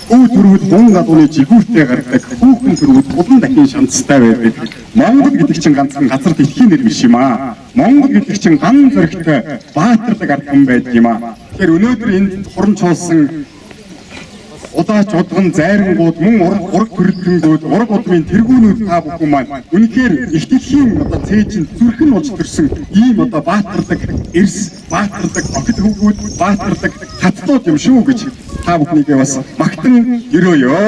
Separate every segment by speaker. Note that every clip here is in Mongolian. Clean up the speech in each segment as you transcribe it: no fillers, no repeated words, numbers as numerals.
Speaker 1: Хүү төрүүд гун гадууны жигүүртэй гардаг, хүүхэн төрүүд улан дахин шанцтай байдаг. Монгол гэдэг чинь ганцхан газар дэлхийн нэр биш юм аа. Монгол гэдэг чинь ган зөрөгтэй баатардаг ард хүн байдаг юм аа. Тэгэхээр өнөөдөр энд хуран чуулсан удаач удган зайрангууд мөн ураг төрөлхөнгүүд ураг удмын тэргүүнүүд та бүхэн маань үнэхээр их дэлхийн одоо цээжин зүрхэн болж төрсөн ийм одоо баатардаг эрс баатардаг охид хөвгүүд баатардаг хаттууд юм шүү гэж та бүхнийгээ бас магтан өрөөё.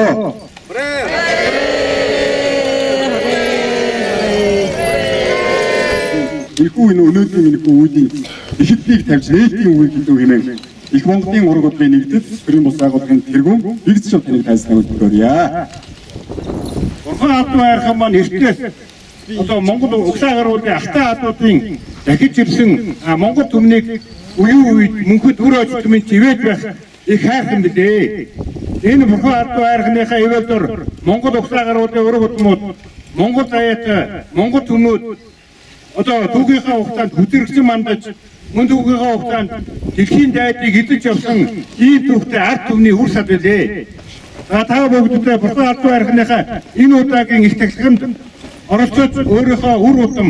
Speaker 1: Ирхүү энэ өнөөдрийн минийхүү үеийн ихэвчлийг тавьж нээлтийн үйл хэлдэг хэмээн их Монголын ураг удмын нэгдэл төрийн бус байгууллагын тэргүүн бигцчил таныг тайлбарлах өгөөрье. Бурхан албан хайрхан маань эртнээс одоо Монгол угсаа гаруудын ахтай хаадуудын дахиж ирсэн Монгол түмнийг үеийн үед мөнхөд үр очтмын живэж байх их хайрхан билээ. Энэ бурхан албан хайрханыхаа ивэлдор Монгол угсаа гаруудын ураг удмууд Монгол заяат Монгол түмүүд одоо түүхийнхаа хугацаанд хүчрэгсэн мандаж мөн түүхийнхаа хугацаанд дэлхийн дайдыг эдэлж явсан ийм түүхтэй ард түмний үр сад билээ. Та бүгдээ бурхан албан хайрханыхаа энэ удаагийн их тахилганд оролцож өөрийнхөө үр удам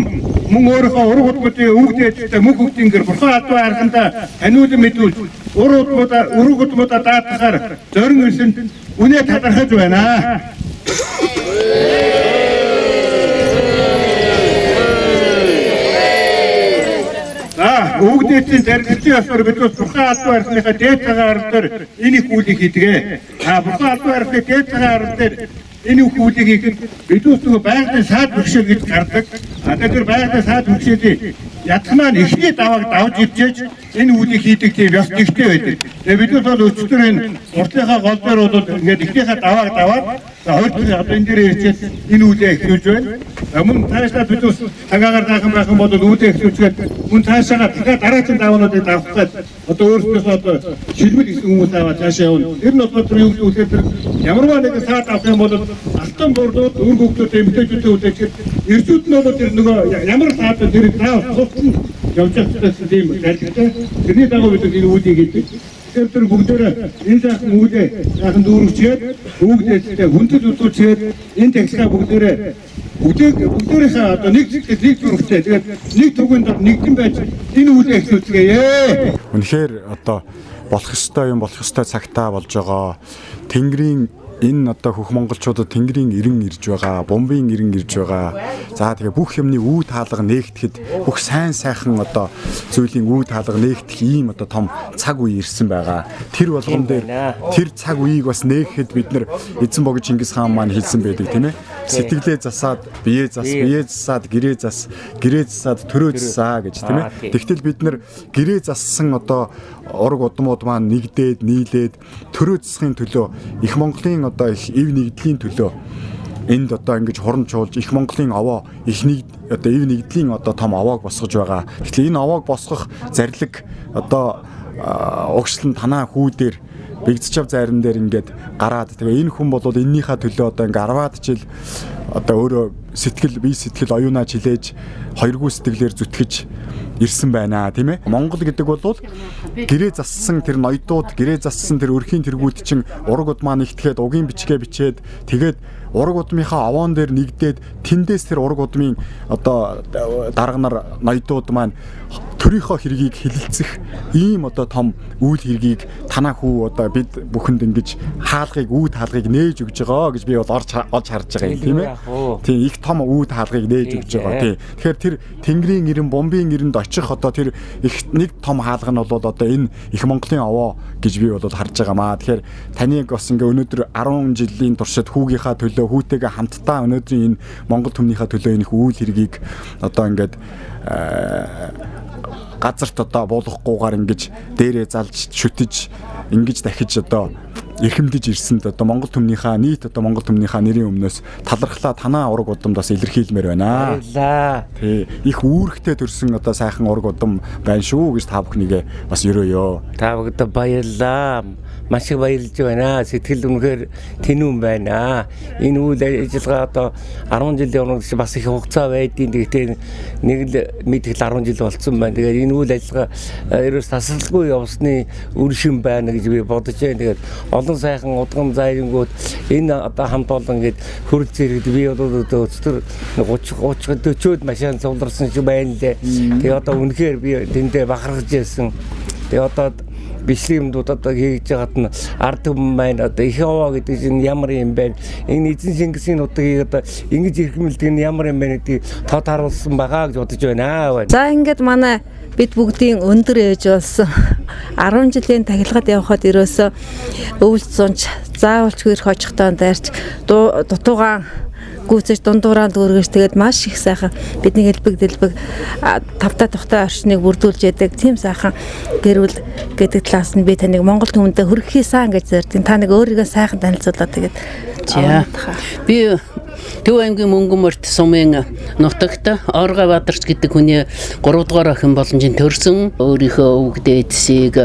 Speaker 1: мөн өөрийнхөө ураг удмуудын өвгдөөдтэй мөнх хөгтөнгөр бурхан албан хайрхандаа таниулан мэдүүлж ураг удмуудаа даатгахаар зорин ирсэнд үнэ талархаж байна. Өвгдөөдийн зарилгын ёсоор бид бурхан албан хайрханыхаа дээд цагаан арал дээр энэ их үйлийг хийдэг. Бурхан албан хайрханы дээд цагаан арал дээр энэ их үйлийг хийхэд бид нөгөө байгалийн саад бэрхшээл гэж гардаг. Тэгэхээр байгалийн саад бэрхшээлийн ятгмаа ихний давааг давж иржээж энэ үйлийг хийдэг тийм ёс нэгтэй байдаг. Тэгээ бид бол өчтөр энэ уртынхаа гол дээр бол ингээд ихнийхээ давааг даваад хоёр дахь одоо энэ дээр ирчээд энэ үйлээ эхлүүлж байна. Мөн цаашдаа бид цагаагаар даах байх юм бол үйлээ эхлүүлжгээд мөн цаашаа дахиад дараагийн даваануудыг давах гээд одоо өөрсдөөсөө одоо шилмэл гэсэн хүмүүс аваад цаашаа явна. Тэр нь одоо юу гэхээр ямарваа нэгэн саад авах юм бол алтан бордууд өр хөвгүүд эмгтээчүүдтэй үлээчихэд эрзүүд нь бол тэр нөгөө ямар саад тэр таав цуцсан явж байгаа тийм зарилгатай. Тэрний дагуу бид энэ үүдийг хийдэг. Тэр бүгдээрээ энэ сайхан үүдээ сайхан дүүргчээд үүдээсээ хүндэт үтүүлчээд энэ тагсгаа бүгдээрээ бүгдээрээ одоо нэг зүрхтэй тэгээд нэг түгэнд нэгдэн байж энэ үүдээ эхлүүлцгээе.
Speaker 2: Үнэхээр одоо болох ёстой цагтаа болж байгаа. Тэнгэрийн энэ одоо хөх монголчуудад тэнгэрийн ирэн ирж байгаа, бомбын ирэн ирж байгаа. За тэгээ бүх юмны үе таалга нээгдэхэд бүх сайн сайхан одоо зүйлийн үе таалга нээгдэх ийм одоо том цаг үе ирсэн байгаа. Тэр болгон дээр тэр цаг үеийг бас нээхэд бид нар эзэн богд Чингис хаан маань хэлсэн байдаг тийм ээ. Сэтгэлээ засаад бие засаад гэрээ засаад төрөө засаа гэж тийм ээ. Тэгтэл бид нар гэрээ зассан одоо ураг удмууд маань нэгдээд нийлээд төрөө засахын төлөө их Монголын одоо их ив нэгдлийн төлөө энд одоо ингэж хуран чуулж их Монголын овоо их нэг одоо ив нэгдлийн одоо том овоог босгож байгаа. Тэгэхээр энэ овоог босгох зарлиг одоо угшлан танаа хүүдээр бигцчав зайран дээр ингээд гараад тэгээ энэ хүн бол эннийхээ төлөө одоо ингээ 10-аад жил одоо өөрөө бие сэтгэл оюунаа чилээж хоёргүй сэтгэлээр зүтгэж ирсэн байна тийм ээ. Монгол гэдэг бол гэрээ зассан тэр ноёдууд гэрээ зассан тэр өрхийн тэргүүд чинь ураг удмаа нэгтгэхэд угийн бичгээ бичээд тэгээд ураг удмынхаа овоон дээр нэгдээд тэндээс тэр ураг удмын одоо дарганар ноёдууд маань төрийнхөө хэргийг хилэлцэх ийм одоо том үйл хэргийг танаа хүү одоо бид бүхэнд ингэж үе таалгыг нээж өгж байгаа гэж би бол олж харж байгаа юм тийм ээ. Тийм их том үе таалгыг нээж өгж байгаа тийм. Тэгэхээр тэр тэнгэрийн ирэн бомбын ирэнд очих одоо тэр их нэг том хаалга нь бол одоо энэ их Монголын овоо гэж би бол харж байгаамаа. Тэгэхээр таныг бас ингээ өнөөдөр 10 жилийн туршид хүүгийнхаа төлөө хүүтэйгээ хамтдаа өнөөдрийн энэ Монгол түмнийхээ төлөө энэ үйл хэргийг одоо ингээд газарт одоо буулгахгүйгээр ингэж дээрээ залж шүтэж ингэж дахиж одоо эрхэмдэж ирсэнд одоо Монгол түмнийхээ нийт одоо Монгол түмнийхээ нэрийн өмнөөс талархлаа танаа ураг удамд бас илэрхийлмээр байна. Баярлаа. Тий их үүрэгтэй төрсэн одоо сайхан ураг удам байна шүү гэж та бүхнийгээ бас өрөөё.
Speaker 3: Та бүгд баярлаа. маш их баярлж байна. Сэтгэл үнэхээр тэнүүн байна. Энэ үйл ажиллагаа одоо 10 жилийн өмнө бас их хугацаа байдгийн. Гэхдээ нэг л мэдгэл 10 жил болцсон байна. Тэгээд энэ үйл ажиллагаа ерөөс тасралгүй явсны үр шим байна гэж би бодож байна. Тэгээд олон сайхан удган зайрингууд энэ одоо хамт олон ингээд хөрөл зэрэгд би бол өчтөр 30 40-од машин цугларсан шиг байна лээ. Тэгээд одоо үнэхээр би тэндээ бахархаж байсан. Тэгээд одоо бичлэг юмнууд одоо хийж байгаад нь ард түмэн маань одоо их овоо гэдэг чинь ямар юм бэ? Энэ эзэн Шингисийн нутгийг одоо ингэж эрхэмлдэг нь ямар юм бэ гэдгийг тод харуулсан байгаа гэж бодож байна.
Speaker 4: За ингээд манай бид бүгдийн өндөр ээж болсон 10 жилийн тахилгад явхад ерөөсөө өвөл зунж заавалч хөрх хожигтойн дайрч дутуугаан гүйцэж дундуураа дүүргэж тэгээд маш их сайхан бидний хэлбэг дэлбэг тавтай тухтай орчныг бүрдүүлж яадаг тийм сайхан гэрүүл гэдэг талаас нь би таныг Монгол түмэндээ хөрөхийн сан гэж зордгийн та нэг өөрийгөө сайхан танилцуулаад тэгээд
Speaker 5: би Төв аймгийн Мөнгөмөрт сумын нутагт Оргой Бадарч гэдэг хүний 3 дугаар охин боломжийн төрсөн өөрийнхөө өвөг дээдсийг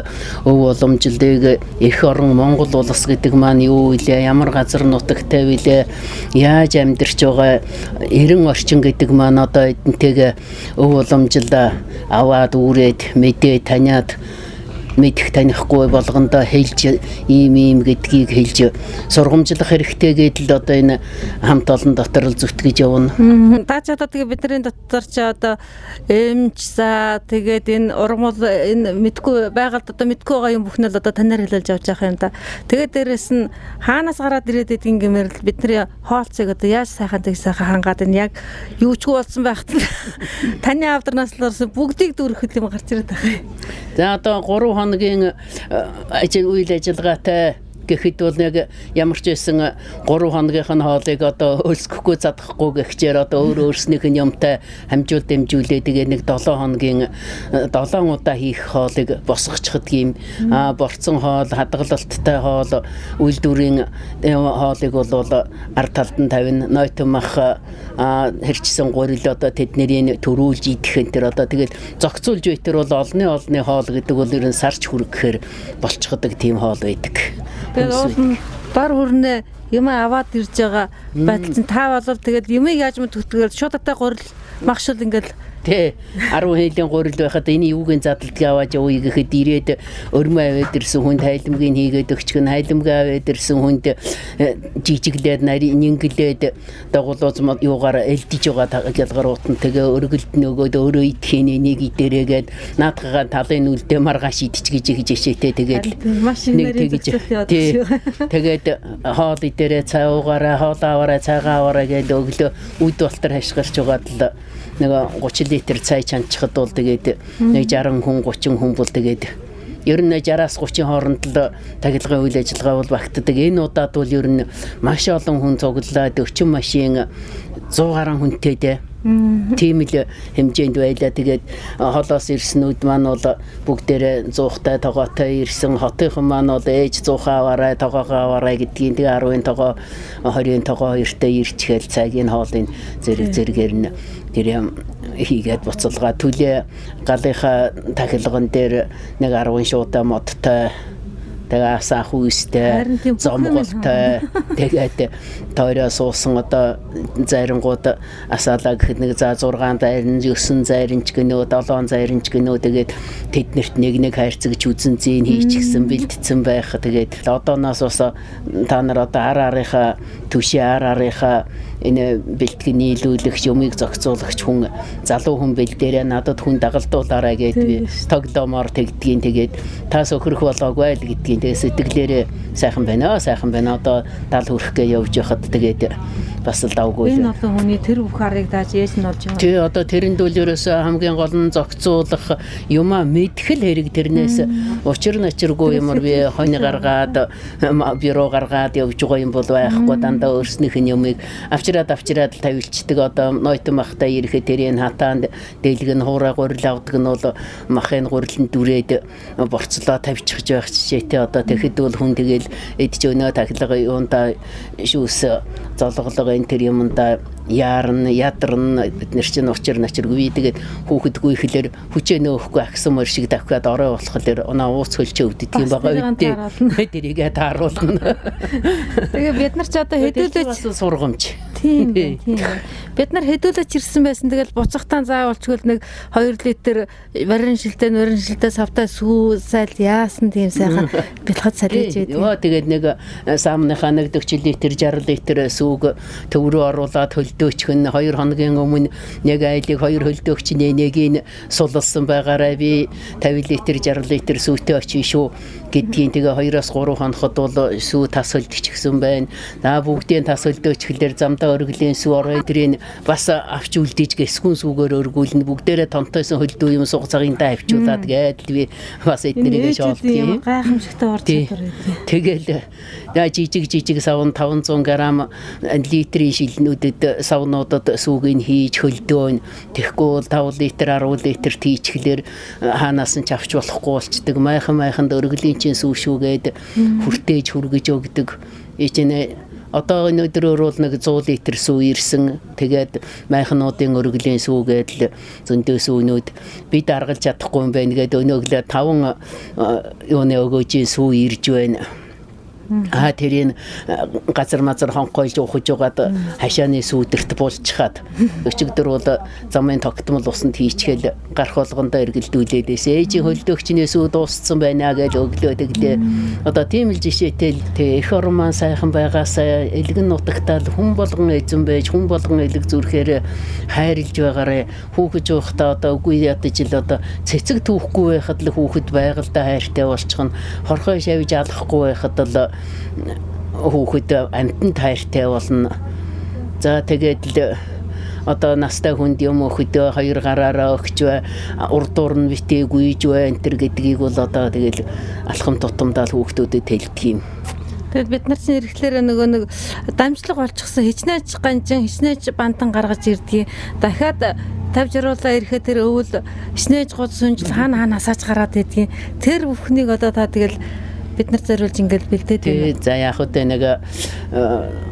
Speaker 5: өв уламжлалыг эх орон Монгол улс гэдэг маань юу вэ? Ямар газар нутагтай вэ? Яаж амьдарч байгаа 90 орчин гэдэг маань одоо эднтэйг өв уламжлал аваад үрээд мэдээ таниад мэдэх танихгүй болгондоо хэлж ийм гэдгийг хэлж сургамжлах хэрэгтэй гэдэл одоо энэ хамт олон дотор л зүтгэж явна.
Speaker 4: Таач одоо тэгээ бидний дотор ч одоо эмч за тэгээд энэ ургамал энэ мэдгүй байгальд одоо мэдгүй байгаа юм бүхнээ л одоо танаар хэлэлж явж байгаа юм да. Тэгээд дээрэс нь хаанаас гараад ирээд идэх гэмээр л бидний хоолцыг одоо яаж сайхан тэг сайхан хангаад энэ яг юучгүй болсон байхад таны авдарнаас л орсон бүгдийг дүүрэх юм гарч ирээд байгаа.
Speaker 5: За одоо 3 хоногийн үйл ажиллагаатай гэхэд бол нэг ямар ч байсан 3 хоногийнх нь хоолыг одоо өлсөхгүй задахгүй гэхчээр одоо өөрснийх нь юмтай хамжуул дэмжүүлээ тэгээ нэг 7 хоногийн 7 удаа хийх хоолыг босгочихдаг юм борцсон хоол хадгалалттай хоол үйлдвэрийн хоолыг бол ард талд нь тавина нойтмах хэрчсэн гурил одоо тэдний төрүүлж идэх энэ төр одоо тэгээд зохицуулж байтер бол олны хоол гэдэг бол ер нь сарч хүргэхээр болчихдог тийм хоол байдаг.
Speaker 4: Тэгээд дор хүрнэ юм аваад ирж байгаа байдал чинь та болол тэгээд юмыг яаж мэдвэтгэл шууд атаа гурил магшил ингээл
Speaker 5: Тэ 10 хэлийн гурил байхад энэ юугийн задлыг аваад явъя гэхэд ирээд өрмөө аваад ирсэн хүнд хайлмгийн хийгээд өгчгөн хайлмгаа аваад ирсэн хүнд жижиглээд нингэлээд дагуулууз юугаар элдэж байгаа гялгаар утан тэгээ өргөлд нөгөөд өөрөө идэхин энийг идэрээгээд наадхагаа талын үлдээ маргааш идчих гэж хичээшээ тэгээд нэг тэгж тэгээд хоол идэрээ цаагаараа хоол аваараа цагаан аваараа гэдэг өглөө үд болтор хашгирч байгаад л нэг 30 литр цай чанчхад бол тэгээд нэг 60 хүн 30 хүн бол тэгээд ер нь 60-аас 30 хооронд л тахилгын үйл ажиллагаа бол багтдаг. Энэ удаад бол ер нь маш олон хүн цуглаад 40 машин 100 гаруй хүнтэй дээ. Тийм л хэмжээнд байлаа. Тэгээд холоос ирснүүд маань бол бүгдээрээ 100-тай тогоотой ирсэн. Хотынхан маань бол ээж 100-аа аваарай, тогоогоо аваарай гэдгийг тэгээ 10-ын тогоо 20-ын тогоо эртээ ирчихэл цагийн хоолын зэрэгээр нь тэр хийгээд буцалгаа түлээ галынхаа тахилган дээр нэг 10 шуудаа модтой тэгээ асаа хүүстэй зомголтой тэгээд тойроо суусан одоо зайрангууд асаалаа гэхэд нэг за 6 зайрын 9 зайрынч гэнөө 7 зайрынч гэнөө тэгээд тэднэрт нэг хайрцагч үзэн зин хийчихсэн бэлдсэн байх тэгээд одооноос бас та нар одоо араарынхаа түшээ араарынхаа энэ бэлтгэн нийлүүлэх юмыг зохицуулагч хүн залуу хүн бэлдээрээ надад хүн дагалдуулаарай гэд би тогдомоор тэгдгийн тэгээд таас өхрөх болоогүй л гэдгийн тэгээд сэтгэлээрээ сайхан байна одоо дал хүрхгээ явж яхад тэгээд бас л давгүй.
Speaker 4: Энэ олон хүний тэр бүх арыг дааж ээж нь олж байгаа.
Speaker 5: Тий одоо тэрэнд үл ерөөсөө хамгийн гол нь зохицуулах юмаа мэдхэл хэрэг тэрнээс учир начиргүй юмар би хойны гаргаад бюро гаргаад явж байгаа юм бол байхгүй дандаа өөрснийх нь юмыг авчираад тавилчдаг одоо нойтон махтай ирэхэд тэрийн хатаанд дэлгэн хуурай гурил авдаг нь бол махын гурилд дүрээд борцлоо тавьчихж байх жишээтэй одоо тэгэхэд бол хүн тэгэл эдж өнөө тахилга юунда шүүс золголого энэ төр юмда яарна ядарна бид нар чинь учир начиргүй тэгээд хүүхэдгүй ихлээр хүчээ нөөхгүй агсан мөр шиг давхиад орой болохлээр оноо ууц хөлч өвдөг юм байгаа үедээ тэрийгээ тааруулна.
Speaker 4: Тэгээ бид нар ч одоо хэдүүлээч
Speaker 5: сургамж.
Speaker 4: Тийм. Бид нар хэдүүлээч ирсэн байсан. Тэгэл буцахтаа заавалчгүй нэг 2 литр варин шилтэй савтай сүү сайл яасан тийм сайхан бэлхад салж байдаг.
Speaker 5: Йоо тэгээд нэг саамныхаа нэг 40 литр 60 литр сүүг төв рүү оруулаад хөлдөөчхөн 2 хоногийн өмнө нэг айлыг 2 хөлдөөгч нэгийг сулсан байгаараа би 50 литр 60 литр сүүтэй очив шүү гэдгийн тэгээ 2-3 хоногод бол сүү тас хөлдчихсэн байна. За бүгдийн тас хөлдөөчхлээр замдаа өргөлийн сүү орой дэрийн бас авч үлдээж гэсгүн сүүгээр өргүүлнэ бүгдээрээ тонтойсон хөлдөө юм суг цагиндаа авчуулаад гээд би бас эднэрийг шоолдгий.
Speaker 4: Гайхамшигтай орж ирдэг.
Speaker 5: Тэгэл жижиг савн 500 г литрийн шилнүүдэд савнуудад сүүгийг хийж хөлдөөн тэгэхгүй бол 5 литр 10 литр тийчглэр хаанаас нь ч авч болохгүй болчдөг. Майханд өргөлийн чинь сүү шүүгээд хүртээж хүргэж өгдөг. Ичнэ одоо өнөөдрөөр бол нэг 100 литр сүү ирсэн. Тэгээд майхнуудын өргөлийн сүүгээд л зөндөө сүүнүүд би даргалж чадахгүй юм байна гэдэг өнөглөө 5 юуны өгөөжийн сүү ирж байна. тэрийн газар мазар хонхойлж ухаж угаад хашааны сүүдэрт булчхаад өчигдөр бол замын тогтмол усанд хийчихэл гарах болгондоо эргэлдүүлээдээс ээжийн хөлдөөгчнээ сүү дууссан байна гэж өглөөдөглөө. Одоо тийм л жишээтэй эх орман сайхан байгаасаа элгэн нутагтаа хүн болгон эзэн байж хүн болгон элэг зүрхээр хайрлж байгаарэ хүүхэж уухтаа одоо үгүй ядаж л одоо цэцэг түүхгүй байхад л хүүхэд байгальдаа хайртай болчихно. Хорхой шавж алахгүй байхад л хүүхэд амтнд хайртай болно. За тэгээд л одоо настай хүнд юм өөхөдөө хоёр гараараа өгч бай, урдуур нь битээгүй бай энэ төр гэдгийг бол одоо тэгэл алхам тутамдаа хүүхдүүдэд хэлдэг юм.
Speaker 4: Тэгэд бид нар чинь ирэхлээр нөгөө нэг дамжлага болчихсон хичнээж ганжин хичнээж бантан гаргаж ирдгийг дахиад тавьж оруулаа ирэхэд тэр өвөл хичнээж гол сүнжил хаана хасаач гараад идгийг тэр бүхнийг одоо та тэгэл бид нар зориулж ингээл бэлдээд байна.
Speaker 5: За яг хөтэ нэг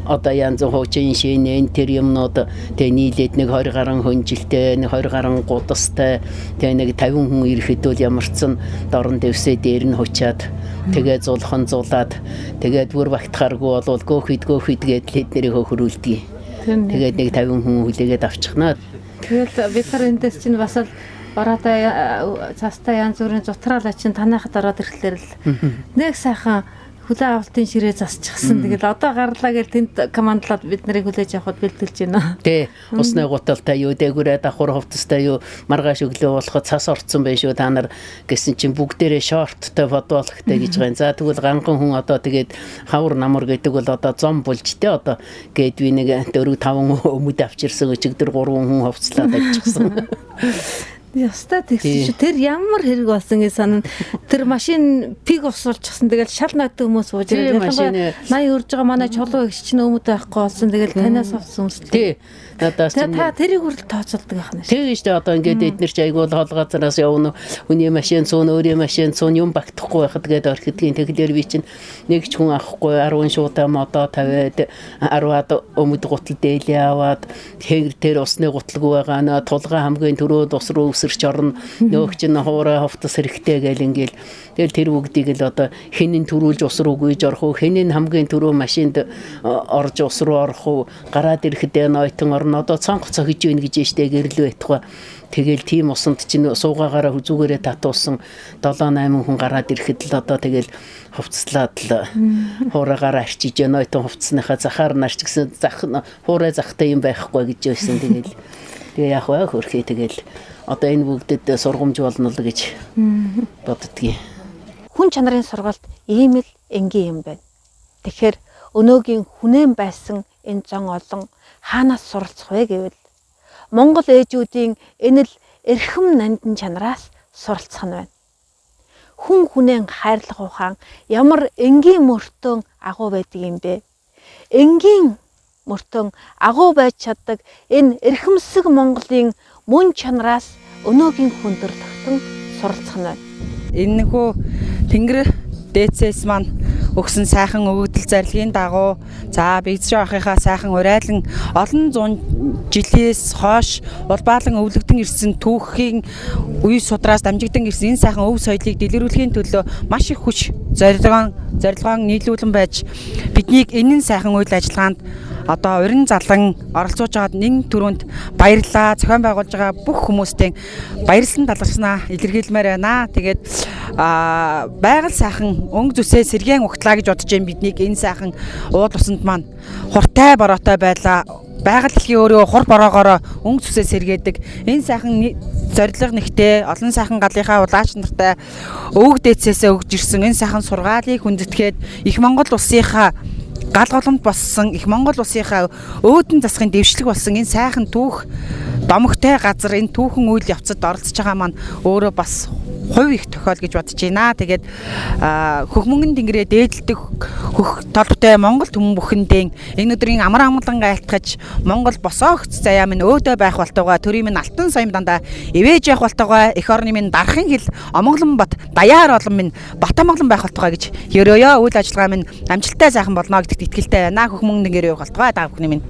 Speaker 5: одоо янз хуучин шин энэ тэр юмнууд тэг нийлээд нэг 20 гаруй хүнжилтэй, нэг 20 гаруй гудастай тэг нэг 50 хүн ирэхэд бол ямарчсан дорн дэвсээ дээр нь хучаад тэгээ зулхан зулаад тэгээд бүр багтахааргүй бол гөөхид гээд тэднийг хөхрүүлдэг. Тэгээд нэг 50 хүн хүлээгээд авчихнаа.
Speaker 4: Тэгэл бид нар эндээс чинь бас л бараатай цаастай янз бүрийн зутраал ачин танайхад ороод ирэхлээр л нэг сайхан хүлээ авалтын ширээ засчихсан. Тэгэл одоо гарлаа гэж тэнд командлаад бид нарыг хүлээж авахд бэлтгэлж байна. Тэ
Speaker 5: усны гуталтай юу дээгүүрээ давхар хувцастай юу маргааш өглөө болоход цас орцсон байж шүү та нар гэсэн чинь бүгдээрээ шорттой бодволхтой гэж байна. За тэгвэл ганхан хүн одоо тэгээд хавар намар гэдэг бол одоо зом болж тэ одоо гээд би нэг 4-5 өмөд авчирсан өчигдөр 3 хүн хувцлаад авчихсан.
Speaker 4: Яста тэгсэн чи тэр ямар хэрэг болсон гэж санана. Тэр машин пиг усуулчихсан. Тэгэл шал найтай хүмүүс сууж ирээ. 80 өрж байгаа манай чулуу эгч чинь өмөд байхгүй болсон. Тэгэл танаас авсан юмс.
Speaker 5: Тий. Одоо
Speaker 4: та тэрийг хүрэл тооцоолдог байх нь.
Speaker 5: Тэг шүү дээ. Одоо ингээд эднэр ч айгуул хол газараас явна. Хүний машин цуун, өөрийн машин цуун юм багтахгүй байхад гээд орхидгийн тэглэр би чинь нэг ч хүн авахгүй 10 шуудаа модоо тавиад 10-аад өмөд гутал дээлээ аваад тэр усны гуталгүй байгаа наа тулгаа хамгийн түрүүд ус руу өсөрч орно. Нөгөөч нь хуурай хувцас хэрэгтэй гэл ингээл тэгэл тэр бүгдийг л одоо хинэн төрүүлж ус руу гүйж орох уу, хинэн хамгийн түрүү машинд орж ус руу орох уу, гараад ирэхдээ нойтон орно. Одоо цонх цохиж ийн гэж штэ гэрлүү байтугай. Тэгэл тийм усанд чинь суугаагаараа хүзүүгээрээ татуулсан 7-8 хүн гараад ирэхэд л одоо тэгэл хувцслаад л хуурайгаараа арчиж нойтон хувцсныхаа захаар нарч гэсэн зах хуурай захтай юм байхгүй гэж байсан. Тэгээ яг хаа хөрхий тэгэл одоо энэ бүгдэд сургамж болно л гэж боддгийг.
Speaker 4: Хүн чанарын сургалт ийм л энгийн юм байна. Тэгэхээр өнөөгийн хүнэн байсан энэ зон олон хаанаас суралцах вэ гэвэл Монгол ээжүүдийн энэ л эрхэм нандин чанараас суралцах нь байна. Хүн хүнэн хайрлах ухаан ямар энгийн мөртөө агуу байдаг юм бэ? Энгийн мөртөө агуу байж чаддаг энэ эрхэмсэг Монголын мөн чанараас өнөөгийн хүн төрөлхтөн суралцах нь байна.
Speaker 6: Энэхүү Тэнгэр дээдсээс маань өгсөн сайхан өгөгдөл зарилгын дагуу за бэгзрээ ахыхаа сайхан урайлан олон зуун жилээс хойш улбаалан өвлөгдөн ирсэн түүхийн үе судраас дамжигдан ирсэн энэ сайхан өв соёлыг дэлгэрүүлэхийн төлөө маш их хүч зорилгоон нийлүүлэн байж биднийг энэ сайхан үйл ажиллагаанд одоо урин залан оролцож байгаад нэг түрүүнд баярлалаа. Зохион байгуулж байгаа бүх хүмүүстийн баярлсан талархснаа илэрхийлмээр байна. Тэгээд байгаль сайхан өнгө зүсээ сэргээн ухтлаа гэж бодож байна. Биднийг энэ сайхан ууд усанд маань хуртай бороотой байлаа. Байгаль дэлхийн өөрөө хур бороогоор өнгө зүсээ сэргээдэг. Энэ сайхан зорилго нэгтэй олон сайхан галынхаа улаач нартай өвөг дээдсээсээ өгж ирсэн энэ сайхан сургаалыг хүндэтгээд их Монгол улсынхаа гал голомт болсон их Монгол улсынхаа өөдөн засгийн дэвшлэг болсон энэ сайхан түүх домогтой газар энэ түүхэн үйл явцад оролцож байгаа маань өөрөө бас хувь их тохиол гэж бодож байна. Тэгээд хөхмөнгөн тэнгэрээ дээдэлдэг хөх толбтой Монгол түмэн бүхэндээ энэ өдрийн амар амгалан айлтгаж Монгол босоогц заяа минь өөдөө байх болтойгоо төрийн минь алтан соём дандаа ивэж явах болтойгоо эх орны минь дархан хил омглон бат даяар олон минь Батамглан байх болтойгоо гэж ерөөё үйл ажиллагаа минь амжилттай сайхан болно гэдэгт итгэлтэй байна. Хөхмөнгөн тэнгэрээ явах болтойгоо та бүхний минь